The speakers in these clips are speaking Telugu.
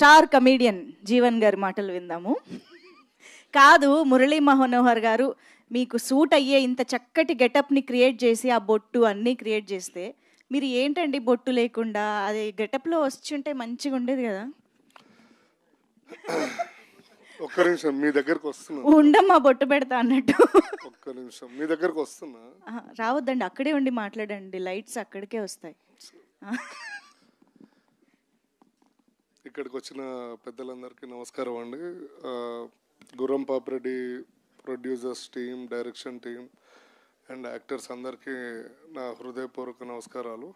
స్టార్ కమీడియన్ జీవన్ గారి మాటలు విందాము. కాదు, మురళీ మనోహర్ గారు మీకు సూట్ అయ్యే ఇంత చక్కటి గెటప్ని క్రియేట్ చేసి ఆ బొట్టు అన్నీ క్రియేట్ చేస్తే మీరు ఏంటండి బొట్టు లేకుండా అది గెటప్లో వచ్చుంటే మంచిగా ఉండేది కదా. ఒక్క నిమిషం మీ దగ్గరకు వస్తున్నా. ఉండమ్మా బొట్టు పెడతా అన్నట్టు. ఒక్క నిమిషం మీ దగ్గరకు వస్తున్నా. రావద్దండి, అక్కడే ఉండి మాట్లాడండి, లైట్స్ అక్కడికే వస్తాయి. ఇక్కడికి వచ్చిన పెద్దలందరికీ నమస్కారం అండి. గుర్రం Papireddy producers team, direction team and actors అందరికీ నా హృదయపూర్వక నమస్కారాలు.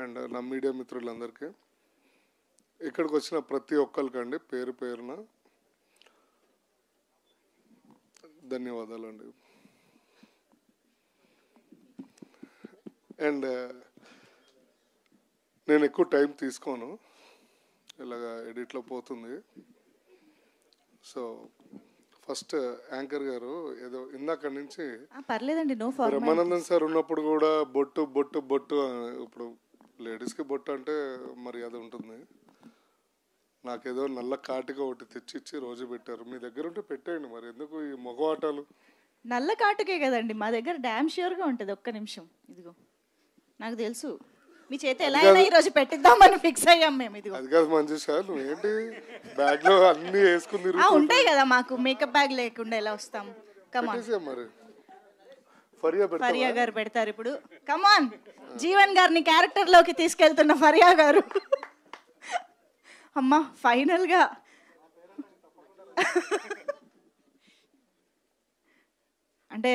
అండ్ నా మీడియా మిత్రులందరికీ, ఇక్కడికి వచ్చిన ప్రతి ఒక్కరికండి పేరు పేరున ధన్యవాదాలండి. అండ్ నేను ఎక్కువ టైం తీసుకోను, ఇలాగా ఎడిట్లో పోతుంది. సో ఫస్ట్ యాంకర్ గారు ఏదో ఇందాక నుంచి పర్లేదండి, నో ప్రాబ్లం. బ్రహ్మానందం సార్ ఉన్నప్పుడు కూడా బొట్టు బొట్టు బొట్టు, ఇప్పుడు లేడీస్కి బొట్టు అంటే మర్యాద ఉంటుంది. నాకేదో నల్ల కాటిగా ఒకటి తెచ్చిచ్చి రోజు పెట్టారు. మీ దగ్గర ఉంటే పెట్టేయండి, మరి ఎందుకు ఈ మగవాటాలు? నల్ల కాటుకే కదండి మా దగ్గర, డామ్ ష్యూర్గా ఉంటుంది. ఒక్క నిమిషం, ఇదిగో నాకు తెలుసు, మీ చేత ఎలా అయినా ఈరోజు పెట్టిద్దామని ఫిక్స్ అయ్యాం మేము. ఇదిగో అది కాదు మంచి సార్, నువ్వేంటి బ్యాగ్ లో అన్ని వేసుకుని ఉంటాయి కదా, మాకు మేకప్ బ్యాగ్ లేకుండా ఎలా వస్తాం? కమాన్, మరి ఫరియా గారు పెడతారు ఇప్పుడు. కమాన్, జీవన్ గారిని క్యారెక్టర్ లోకి తీసుకెళ్తున్న ఫరియా గారు. అమ్మా ఫైనల్ గా అంటే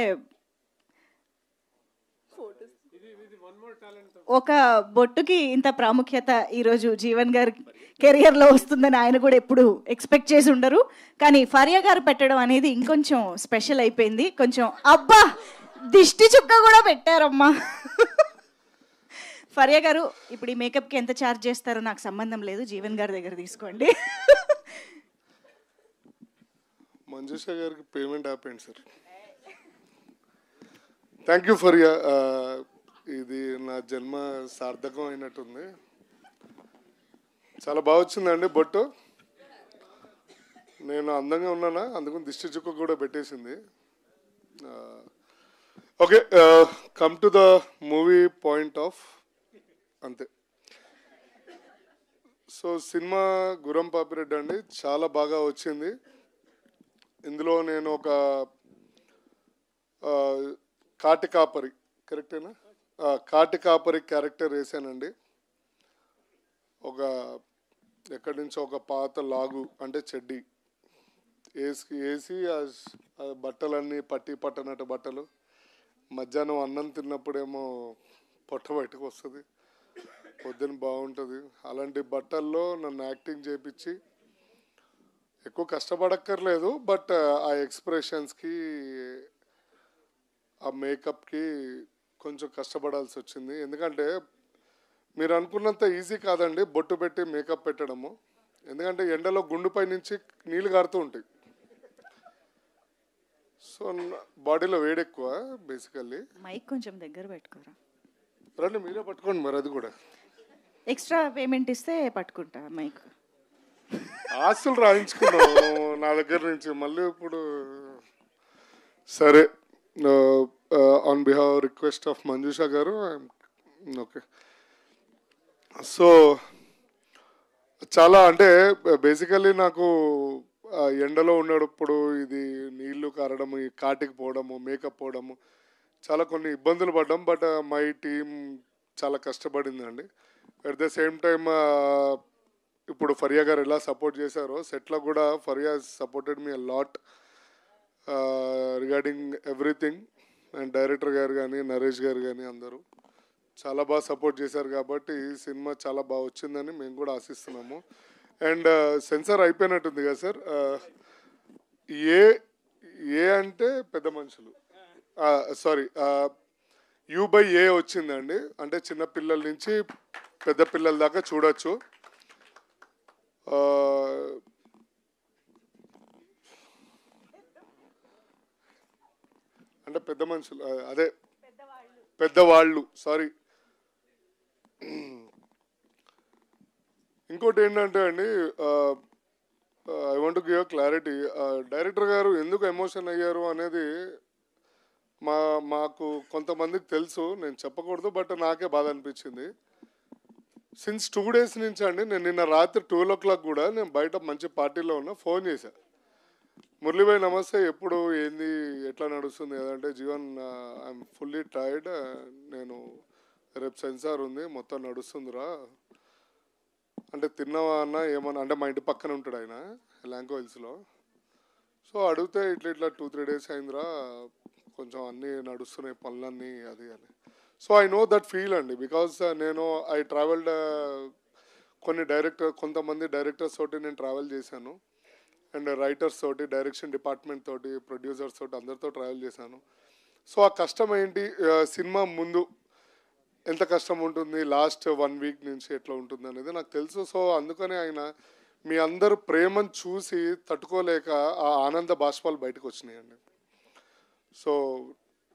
ఒక బొట్టుకి ఇంత ప్రాముఖ్యత ఈరోజు జీవన్ గారి కెరియర్లో వస్తుందని ఆయన కూడా ఎప్పుడు ఎక్స్పెక్ట్ చేసి ఉండరు. కానీ ఫరియా గారు పెట్టడం అనేది ఇంకొంచెం స్పెషల్ అయిపోయింది. కొంచెం అబ్బా దిష్టి చుక్క కూడా పెట్టారమ్మా. ఫరియా గారు, ఇప్పుడు ఈ మేకప్కి ఎంత ఛార్జ్ చేస్తారో నాకు సంబంధం లేదు, జీవన్ గారి దగ్గర తీసుకోండి. మంజుష గారికి పేమెంట్ ఆపేయండి సార్. Thank you Faria. ఇది నా జన్మ సార్థకం అయినట్టుంది. చాలా బాగా వచ్చిందండి బొట్టు. నేను అందంగా ఉన్నానా, అందుకని దిష్టి చుక్క కూడా పెట్టేసింది. Okay, come to the movie point of అంతే. సో సినిమా గుర్రం పాపిరెడ్డి అండి, చాలా బాగా వచ్చింది. ఇందులో నేను ఒక కాటి కాపరి, కరెక్టేనా, కాటి కాపరి క్యారెక్టర్ వేసానండి. ఒక ఎక్కడి నుంచో ఒక పాత లాగు అంటే చెడ్డి వేసి ఆ బట్టలన్నీ పట్టనట్టు బట్టలు, మధ్యాహ్నం అన్నం తిన్నప్పుడేమో పొట్ట బయటకు వస్తుంది, పొద్దున బాగుంటుంది. అలాంటి బట్టల్లో నన్ను యాక్టింగ్ చేయించి, ఎక్కువ కష్టపడక్కర్లేదు, బట్ ఆ ఎక్స్ప్రెషన్స్కి ఆ మేకప్కి కొంచెం కష్టపడాల్సి వచ్చింది. ఎందుకంటే మీరు అనుకున్నంత ఈజీ కాదండి బొట్టు పెట్టి మేకప్ పెట్టడము. ఎందుకంటే ఎండలో గుండుపై నుంచి నీళ్ళు కారుతూ ఉంటాయి. సో బాడీలో వేడి ఎక్కువ. బేసికల్లీ మైక్ కొంచెం దగ్గర పెట్టుకోరా. రండి మీరే పట్టుకోండి మరి, అది కూడా ఎక్స్ట్రా పేమెంట్ ఇస్తే పట్టుకుంటా మైక్. ఆస్తులు రాయించుకున్నాం నా దగ్గర నుంచి, మళ్ళీ ఇప్పుడు సరే. On behalf request of Manjusha గారు, ఓకే. సో చాలా అంటే బేసికల్లీ నాకు ఎండలో ఉన్నప్పుడు ఇది నీళ్లు కారడము, ఈ కాటికి పోవడము, మేకప్ పోవడము, చాలా కొన్ని ఇబ్బందులు పడ్డాం. బట్ మై టీమ్ చాలా కష్టపడిందండి. అట్ ద సేమ్ టైమ్ ఇప్పుడు ఫరియా గారు ఎలా సపోర్ట్ చేశారో సెట్లో కూడా Faria supported me a lot regarding everything. And director గారు కానీ, నరేష్ గారు కానీ అందరూ చాలా బాగా సపోర్ట్ చేశారు. కాబట్టి సినిమా చాలా బాగా వచ్చిందని మేము కూడా ఆశిస్తున్నాము. అండ్ సెన్సార్ అయిపోయినట్టుంది కదా సార్. ఏ అంటే పెద్ద మనుషులు, సారీ U/A వచ్చిందండి. అంటే చిన్నపిల్లల నుంచి పెద్ద పిల్లల దాకా చూడొచ్చు. అంటే పెద్ద మనుషులు, అదే పెద్దవాళ్ళు, సారీ. ఇంకోటి ఏంటంటే అండి, want to give clarity. Director గారు ఎందుకు ఎమోషన్ అయ్యారు అనేది మాకు కొంతమందికి తెలుసు, నేను చెప్పకూడదు, బట్ నాకే బాధ అనిపించింది. సిన్స్ 2 days నుంచి అండి, నేను నిన్న రాత్రి 12 o'clock కూడా నేను బయట మంచి పార్టీలో ఉన్నా, ఫోన్ చేశా, మురళీభాయ్ నమస్తే, ఎప్పుడు ఏంది ఎట్లా నడుస్తుంది ఏదంటే, జీవన్ ఐఎమ్ ఫుల్లీ టైర్డ్, నేను రేపు సెన్సార్ ఉంది మొత్తం నడుస్తుందిరా అంటే, తిన్నావా అన్న ఏమన్నా అంటే, మా ఇంటి పక్కన ఉంటాడు ఆయన ల్యాంకో హిల్స్లో. సో అడిగితే ఇట్లా 2-3 days అయిందిరా, కొంచెం అన్నీ నడుస్తున్నాయి పనులన్నీ అది అని. So I know that feel అండి, బికాస్ నేను ఐ ట్రావెల్డ్ కొంతమంది డైరెక్టర్స్ తోటి నేను ట్రావెల్ చేశాను, అండ్ రైటర్స్ తోటి, డైరెక్షన్ డిపార్ట్మెంట్ తోటి, ప్రొడ్యూసర్స్ తోటి అందరితో ట్రావెల్ చేశాను. సో ఆ కష్టం ఏంటి, సినిమా ముందు ఎంత కష్టం ఉంటుంది, లాస్ట్ 1 week నుంచి ఎట్లా ఉంటుంది అనేది నాకు తెలుసు. సో అందుకనే ఆయన మీ అందరు ప్రేమను చూసి తట్టుకోలేక ఆ ఆనంద బాష్పాలు బయటకు వచ్చినాయండి. సో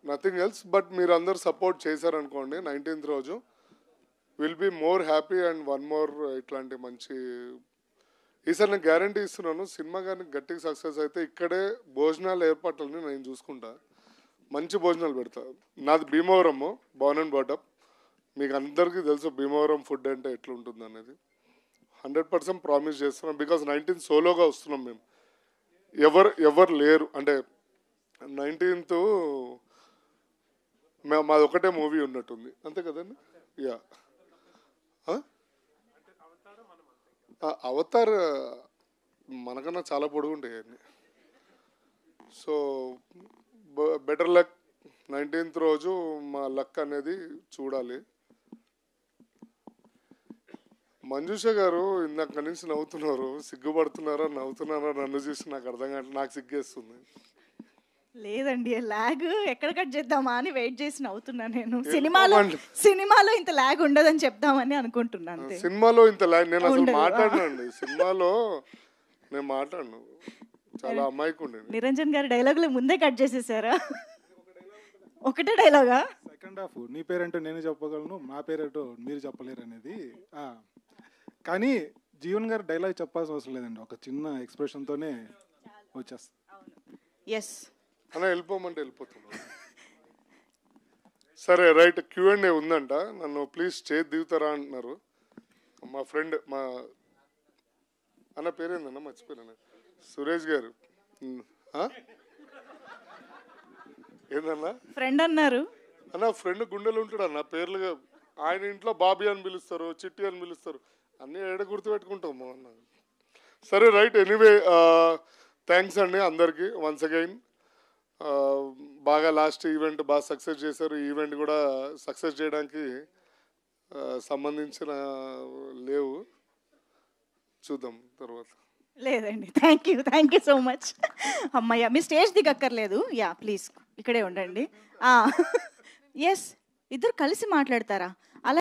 నథింగ్ ఎల్స్, బట్ మీరు అందరు సపోర్ట్ చేశారనుకోండి, 19th రోజు will be more happy. And one more ఇట్లాంటి మంచి ఈసారి నేను గ్యారంటీ ఇస్తున్నాను, సినిమా కానీ గట్టిగా సక్సెస్ అయితే ఇక్కడే భోజనాల ఏర్పాట్లని నేను చూసుకుంటా, మంచి భోజనాలు పెడతా. నాది భీమవరము, బోర్న్ అండ్ బాటప్, మీకు అందరికీ తెలుసు భీమవరం ఫుడ్ అంటే ఎట్లుంటుంది అనేది. 100% ప్రామిస్ చేస్తున్నాం, బికాజ్ 19th సోలోగా వస్తున్నాం మేము, ఎవరు లేరు అంటే 19th మాది ఒకటే మూవీ ఉన్నట్టుంది, అంతే కదండి. యా, అవతార్ మనకన్నా చాలా పొడుగు ఉంటాయి అన్నీ. సో బెటర్ లక్, 19th రోజు మా లక్ అనేది చూడాలి. మంజుష గారు ఇందాక నుంచి నవ్వుతున్నారు, సిగ్గుపడుతున్నారా నవ్వుతున్నారా నన్ను చూసి నాకు అర్థం కాదు, నాకు సిగ్గేస్తుంది. లేదండి, లాగ్ ఎక్కడ కట్ చేద్దామా అని వెయిట్ చేసి నవ్వుతున్నా నేను. సినిమాలో ఇంత లాగ్ ఉండదని చెప్దామని అనుకుంటున్నాను. సినిమాలో ఇంత లాగ్ నేను అసలు మాట్లాడనండి, సినిమాలో నేను మాట్లాడను, చాలా అమాయకుండి. నిరంజన్ గారి డైలాగులు ముందే కట్ చేసేసారా? ఒకటే డైలాగా? సెకండ్ హాఫ్ నీ పేరేంటో నేను చెప్పగలను, మా పేరేంటో మీరు చెప్పలేరు అనేది. కానీ జీవన్ గారు డైలాగ్ చెప్పాల్సిన అవసరం లేదండి, ఒక చిన్న ఎక్స్ప్రెషన్తోనే వచ్చేస్తా. ఎస్ అలా వెళ్ళిపోమంటే వెళ్ళిపోతున్నాను. సరే రైట్, Q&A ఉందంట, నన్ను ప్లీజ్ స్టేజ్ దిగుతారా అంటున్నారు మా ఫ్రెండ్, మా అన్న పేరేందన్న మర్చిపోయాను, సురేష్ గారు. ఏందన్నా ఫ్రెండ్ అన్నారు అన్న, ఫ్రెండ్ గుండెలు ఉంటాడు అన్న, పేర్లుగా ఆయన ఇంట్లో బాబీ అని పిలుస్తారు, చిట్టి అని పిలుస్తారు, అన్నీ ఏడ గుర్తుపెట్టుకుంటాము అన్న. సరే రైట్, ఎనీవే థ్యాంక్స్ అండి అందరికీ వన్స్ అగైన్. బాగా లాస్ట్ ఈవెంట్ బాగా సక్సెస్ చేశారు, ఈ ఈవెంట్ కూడా సక్సెస్ చేయడానికి సంబంధించిన లేవు, చూద్దాం తర్వాత. లేదండి, థ్యాంక్ యూ సో మచ్. అమ్మయ్య, మీ స్టేజ్ దిగక్కర్లేదు, యా ప్లీజ్ ఇక్కడే ఉండండి. ఎస్, ఇద్దరు కలిసి మాట్లాడతారా?